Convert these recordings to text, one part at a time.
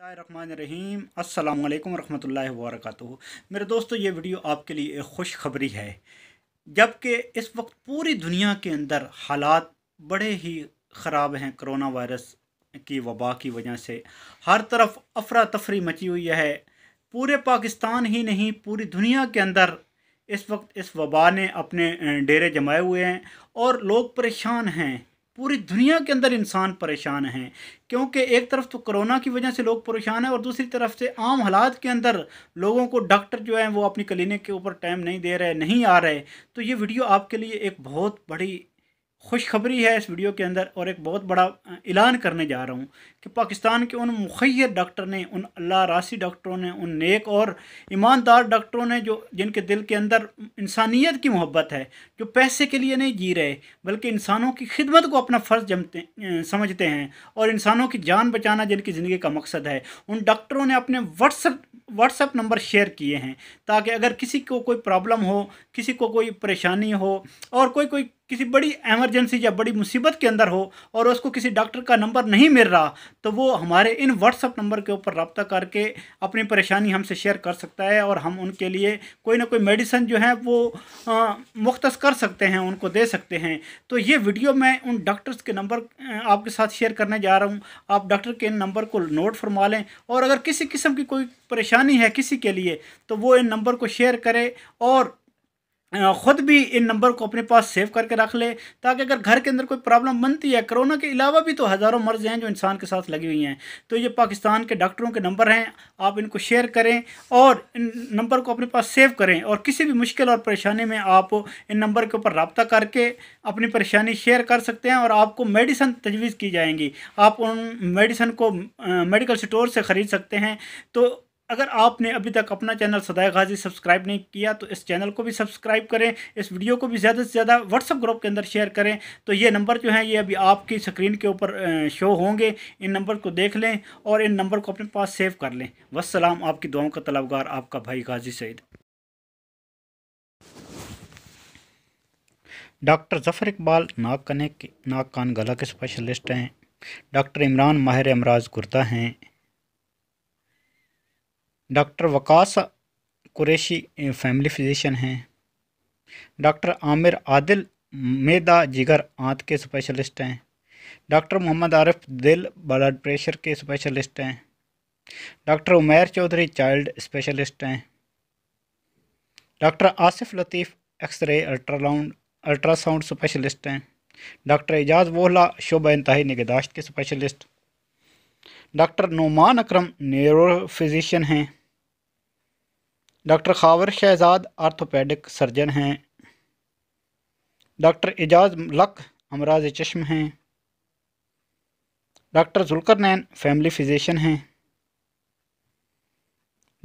बिस्मिल्लाहिर्रहमानिर्रहीम अस्सलामु अलैकुम रहमतुल्लाहि व बरकातुहू। मेरे दोस्तों, ये वीडियो आपके लिए एक खुशखबरी है। जबकि इस वक्त पूरी दुनिया के अंदर हालात बड़े ही ख़राब हैं कोरोना वायरस की वबा की वजह से। हर तरफ अफरा तफरी मची हुई है। पूरे पाकिस्तान ही नहीं, पूरी दुनिया के अंदर इस वक्त इस वबा ने अपने डेरे जमाए हुए हैं और लोग परेशान हैं। पूरी दुनिया के अंदर इंसान परेशान हैं, क्योंकि एक तरफ तो कोरोना की वजह से लोग परेशान हैं और दूसरी तरफ से आम हालात के अंदर लोगों को डॉक्टर जो है वो अपनी क्लिनिक के ऊपर टाइम नहीं दे रहे, नहीं आ रहे। तो ये वीडियो आपके लिए एक बहुत बड़ी खुशखबरी है इस वीडियो के अंदर, और एक बहुत बड़ा ऐलान करने जा रहा हूँ कि पाकिस्तान के उन मुखय्यर डॉक्टर ने, उन अल्लाह रासी डॉक्टरों ने, उन नेक और ईमानदार डॉक्टरों ने जो जिनके दिल के अंदर इंसानियत की मोहब्बत है, जो पैसे के लिए नहीं जी रहे बल्कि इंसानों की खिदमत को अपना फ़र्ज़ समझते हैं और इंसानों की जान बचाना जिनकी ज़िंदगी का मकसद है, उन डॉक्टरों ने अपने व्हाट्सएप नंबर शेयर किए हैं ताकि अगर किसी को कोई प्रॉब्लम हो, किसी को कोई परेशानी हो और कोई किसी बड़ी एमरजेंसी या बड़ी मुसीबत के अंदर हो और उसको किसी डॉक्टर का नंबर नहीं मिल रहा, तो वो हमारे इन व्हाट्सएप नंबर के ऊपर रब्ता करके अपनी परेशानी हमसे शेयर कर सकता है और हम उनके लिए कोई ना कोई मेडिसिन जो है वो मुख्तस कर सकते हैं, उनको दे सकते हैं। तो ये वीडियो मैं उन डॉक्टर्स के नंबर आपके साथ शेयर करने जा रहा हूँ। आप डॉक्टर के इन नंबर को नोट फरमा लें और अगर किसी किस्म की कोई परेशानी है किसी के लिए तो वो इन नंबर को शेयर करे और ख़ुद भी इन नंबर को अपने पास सेव करके रख ले, ताकि अगर घर के अंदर कोई प्रॉब्लम बनती है, कोरोना के अलावा भी तो हज़ारों मर्ज़ हैं जो इंसान के साथ लगी हुई हैं। तो ये पाकिस्तान के डॉक्टरों के नंबर हैं, आप इनको शेयर करें और इन नंबर को अपने पास सेव करें और किसी भी मुश्किल और परेशानी में आप इन नंबर के ऊपर रब्ता करके अपनी परेशानी शेयर कर सकते हैं और आपको मेडिसिन तजवीज़ की जाएंगी। आप उन मेडिसिन को मेडिकल स्टोर से ख़रीद सकते हैं। तो अगर आपने अभी तक अपना चैनल सदाए गाजी सब्सक्राइब नहीं किया तो इस चैनल को भी सब्सक्राइब करें, इस वीडियो को भी ज़्यादा से ज़्यादा व्हाट्सएप ग्रुप के अंदर शेयर करें। तो ये नंबर जो हैं ये अभी आपकी स्क्रीन के ऊपर शो होंगे, इन नंबर को देख लें और इन नंबर को अपने पास सेव कर लें। वस्सलाम, आपकी दुआओं का तलबगार आपका भाई गाजी सईद। डॉक्टर ज़फ़र इकबाल नाक कान गला के स्पेशलिस्ट हैं। डॉक्टर इमरान माहिर अमराज गुर्दा हैं। Doctor Waqas Qureshi family physician हैं। डॉक्टर आमिर आदिल मैदा जिगर आंत के स्पेशलिस्ट हैं। डॉक्टर मोहम्मद आरिफ दिल ब्लड प्रेशर के स्पेशलिस्ट हैं। Doctor Umair Chaudhry child specialist हैं। Doctor Asif Latif x ray ultrasound specialist हैं। डॉक्टर एजाज वोहला शोबा इंतहाई निगहदाश्त के specialist. Doctor Noman Akram neuro physician हैं। Doctor Khawar Shahzad orthopaedic surgeon हैं। डॉक्टर एजाज लक अमराज चश्म हैं। डॉक्टर जुल्करनैन फैमिली फिजिशियन हैं।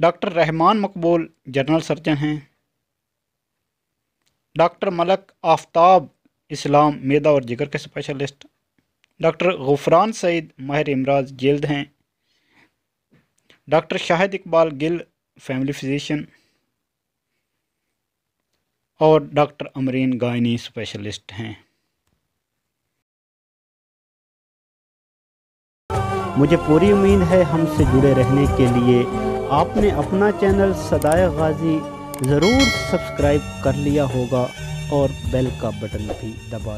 डॉक्टर रहमान मकबूल जनरल सर्जन हैं। डॉक्टर मलक आफ्ताब इस्लाम मैदा और जिगर के स्पेशलिस्ट। डॉक्टर गुफरान सईद माहिर इमराज जल्द हैं। Doctor Shahid Iqbal Gill family physician और डॉक्टर अमरीन गायनी स्पेशलिस्ट हैं। मुझे पूरी उम्मीद है हमसे जुड़े रहने के लिए आपने अपना चैनल सदाए गाजी ज़रूर सब्सक्राइब कर लिया होगा और बेल का बटन भी दबा